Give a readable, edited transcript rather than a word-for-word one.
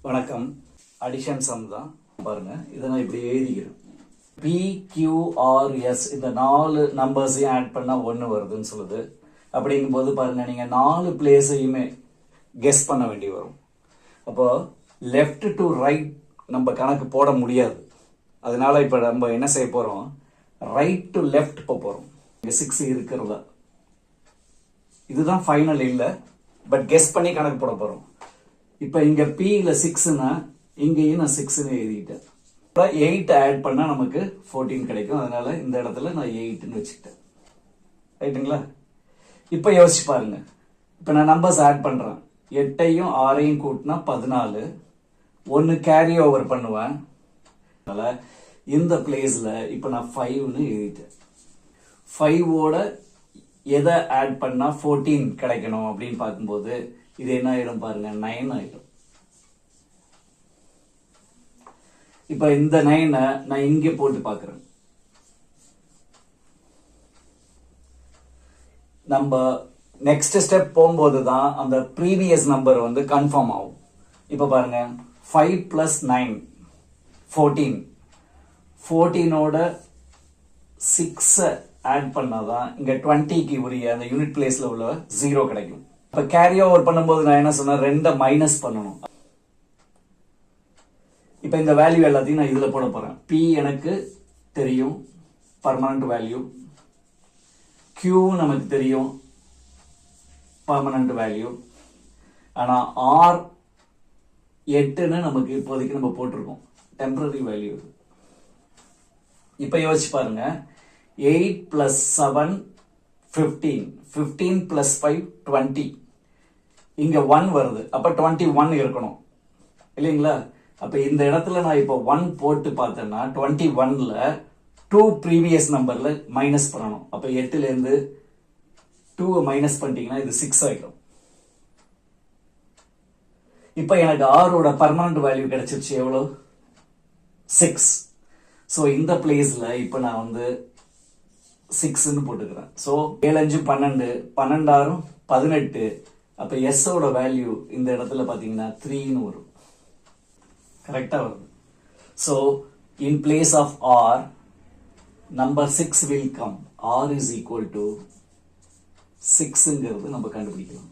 வணக்கம். Addition some தான் பாருங்க. இதை நான் இப்படி எழுதிக்கிறேன். PQRS இந்த 4 நம்பர்ஸையும் ஆட் பண்ணா 1 வருதுன்னு சொல்லுது. அப்படிங்கும்போது பாருங்க, நீங்க 4 பிளேஸையுமே கெஸ் பண்ண வேண்டி வரும். அப்போ லெஃப்ட் டு ரைட் நம்ம கணக்கு போட முடியாது. அதனால இப்ப நம்ம என்ன செய்ய போறோம், ரைட் டு லெஃப்ட் போறோம். இங்க 6 இருக்கிறதா, இதுதான் ஃபைனல் இல்ல, பட் கெஸ் பண்ணி கணக்கு போட போறோம். இப்ப இங்க P-ல 6னா இங்கேயும் நான் 6ன்னு எழுதிட்டேன். 8 ஆட் பண்ணா நமக்கு 14 கிடைக்கும். அதனால இந்த இடத்துல நான் 8ன்னு வச்சுக்கிட்டேன். ரைட்டுங்களா? இப்ப யோசிச்சு பாருங்க. இப்ப நான் நம்பர்ஸ் ஆட் பண்றேன். 8ஐயும் 6ஐயும் கூட்டினா 14. 1 கேரி ஓவர் பண்ணுவேன். அதனால இந்த பிளேஸ்ல இப்ப நான் 5ன்னு எழுதிட்டேன். 5ஓட எதை ஆட் பண்ணா 14 கிடைக்கணும் அப்படின்னு பார்க்கும்போது இது என்ன ஆயிடும் பாருங்க, 9 ஆயிடும். இப்ப இந்த 9 நான் இங்க போட்டு பாக்குறேன். நம்ம நெக்ஸ்ட் ஸ்டெப் போகும்போதுதான் அந்த ப்ரீவியஸ் நம்பர் வந்து கன்ஃபார்ம் ஆகும். இப்ப பாருங்க, 5 plus 9 14. 14ஓட 6 ஆட் பண்ணாதான் இங்க 20க்கு உரிய அந்த யூனிட் பிளேஸ்ல உள்ள 0 கிடைக்கும். இப்ப கேரி ஓவர் பண்ணும்போது நான் என்ன சொன்னேன், 2 மைனஸ் பண்ணணும். இப்ப இந்த வேல்யூ எல்லாத்தையும் நான் இதுல போட போறேன். P எனக்கு தெரியும், பர்மனன்ட் வேல்யூ. Q நமக்கு தெரியும், பர்மனன்ட் வேல்யூ. ஆனா R 8ன்னு நமக்கு இப்போதைக்கு நம்ம போட்டிருக்கோம், டெம்பரரி வேல்யூ. இப்ப யோசிச்சு பாருங்க, 8 plus 7 15. 15 plus 5 20. இங்க 1 வருது, அப்ப 21 இருக்கணும் இல்லைங்களா? அப்ப இந்த இடத்துல நான் இப்ப 1 போட்டு பார்த்தேன்னா 21ல 2 ப்ரீவியஸ் நம்பர்ல மைனஸ் பண்ணணும். அப்ப 8ல இருந்து 2 மைனஸ் பண்ணிட்டீங்கன்னா இது 6 ஆயிடும். இப்ப எனக்கு ஆரோட பர்மனன்ட் வேல்யூ கிடைச்சிருச்சு. எவ்வளவு? 6. சோ இந்த பிளேஸ்ல இப்ப நான் வந்து 6ன்னு போட்டுக்கிறேன். சோ 7 5 12, 12 6 18. அப்ப S ஓட வேல்யூ இந்த இடத்துல பாத்தீங்கன்னா 3ன்னு வரும். கரெக்டா வருது. So in place of R, number 6 will come. R is equal to 6ங்கிறது நம்ம கண்டுபிடிக்கலாம்.